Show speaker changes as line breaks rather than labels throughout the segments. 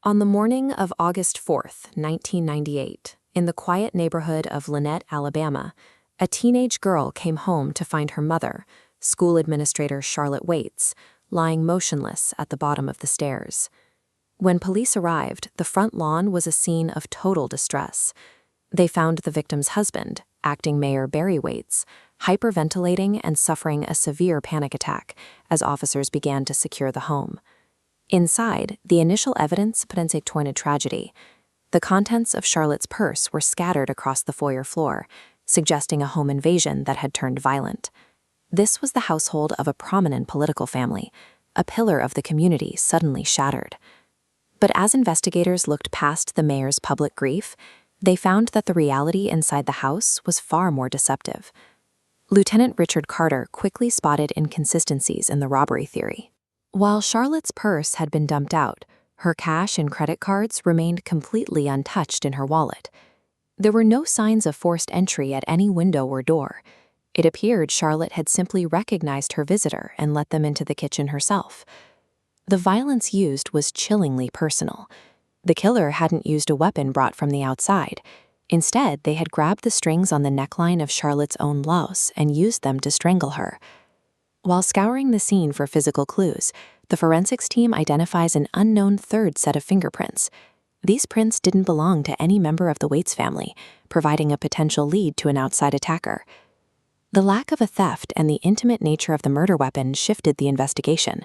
On the morning of August 4th, 1998, in the quiet neighborhood of Lynette, Alabama, a teenage girl came home to find her mother, school administrator Charlotte Waits, lying motionless at the bottom of the stairs. When police arrived, the front lawn was a scene of total distress. They found the victim's husband, acting Mayor Barry Waits, hyperventilating and suffering a severe panic attack as officers began to secure the home. Inside, the initial evidence pointed to a tragedy. The contents of Charlotte's purse were scattered across the foyer floor, suggesting a home invasion that had turned violent. This was the household of a prominent political family, a pillar of the community suddenly shattered. But as investigators looked past the mayor's public grief, they found that the reality inside the house was far more deceptive. Lieutenant Richard Carter quickly spotted inconsistencies in the robbery theory. While Charlotte's purse had been dumped out, her cash and credit cards remained completely untouched in her wallet. There were no signs of forced entry at any window or door. It appeared Charlotte had simply recognized her visitor and let them into the kitchen herself. The violence used was chillingly personal. The killer hadn't used a weapon brought from the outside. Instead, they had grabbed the strings on the neckline of Charlotte's own blouse and used them to strangle her. While scouring the scene for physical clues, the forensics team identifies an unknown third set of fingerprints. These prints didn't belong to any member of the Waits family, providing a potential lead to an outside attacker. The lack of a theft and the intimate nature of the murder weapon shifted the investigation.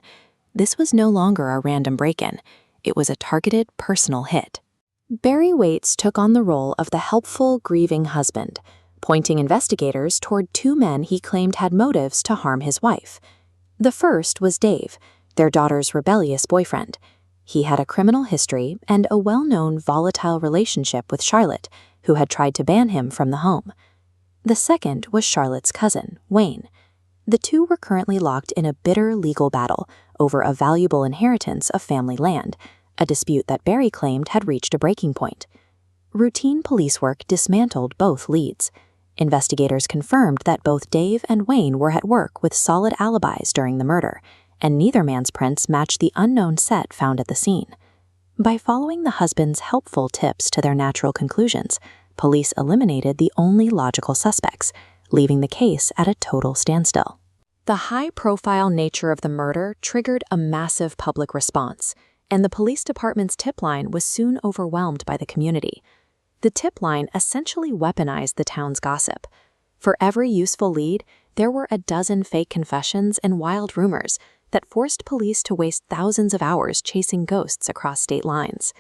This was no longer a random break-in. It was a targeted, personal hit. Barry Waits took on the role of the helpful, grieving husband, pointing investigators toward two men he claimed had motives to harm his wife. The first was Dave, their daughter's rebellious boyfriend. He had a criminal history and a well-known volatile relationship with Charlotte, who had tried to ban him from the home. The second was Charlotte's cousin, Wayne. The two were currently locked in a bitter legal battle over a valuable inheritance of family land, a dispute that Barry claimed had reached a breaking point. Routine police work dismantled both leads. Investigators confirmed that both Dave and Wayne were at work with solid alibis during the murder, and neither man's prints matched the unknown set found at the scene. By following the husband's helpful tips to their natural conclusions, police eliminated the only logical suspects, leaving the case at a total standstill. The high-profile nature of the murder triggered a massive public response, and the police department's tip line was soon overwhelmed by the community. The tip line essentially weaponized the town's gossip. For every useful lead, there were a dozen fake confessions and wild rumors that forced police to waste thousands of hours chasing ghosts across state lines.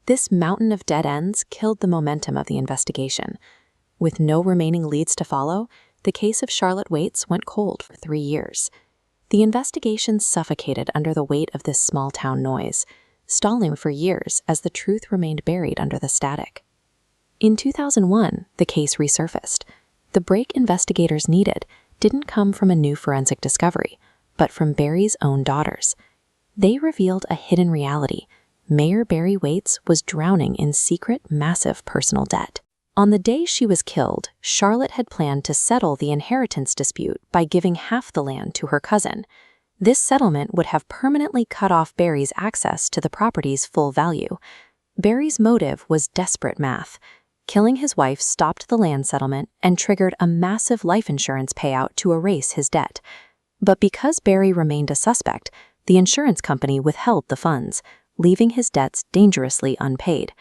This mountain of dead ends killed the momentum of the investigation. With no remaining leads to follow, the case of Charlotte Waits went cold for 3 years. The investigation suffocated under the weight of this small-town noise, stalling for years as the truth remained buried under the static. In 2001, the case resurfaced. The break investigators needed didn't come from a new forensic discovery, but from Barry's own daughters. They revealed a hidden reality. Mayor Barry Waits was drowning in secret, massive personal debt. On the day she was killed, Charlotte had planned to settle the inheritance dispute by giving half the land to her cousin. This settlement would have permanently cut off Barry's access to the property's full value. Barry's motive was desperate math. Killing his wife stopped the land settlement and triggered a massive life insurance payout to erase his debt. But because Barry remained a suspect, the insurance company withheld the funds, leaving his debts dangerously unpaid.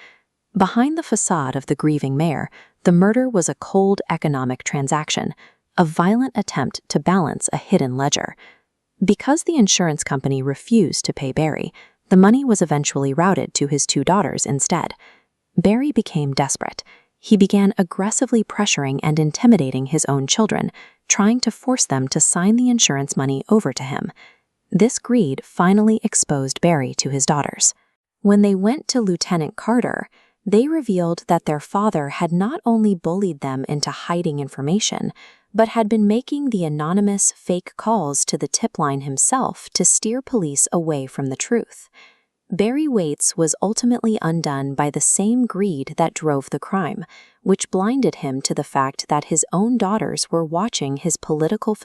Behind the facade of the grieving mayor, the murder was a cold economic transaction, a violent attempt to balance a hidden ledger. Because the insurance company refused to pay Barry, the money was eventually routed to his two daughters instead. Barry became desperate. He began aggressively pressuring and intimidating his own children, trying to force them to sign the insurance money over to him. This greed finally exposed Barry to his daughters. When they went to Lieutenant Carter, they revealed that their father had not only bullied them into hiding information, but had been making the anonymous fake calls to the tip line himself to steer police away from the truth. Barry Waits was ultimately undone by the same greed that drove the crime, which blinded him to the fact that his own daughters were watching his political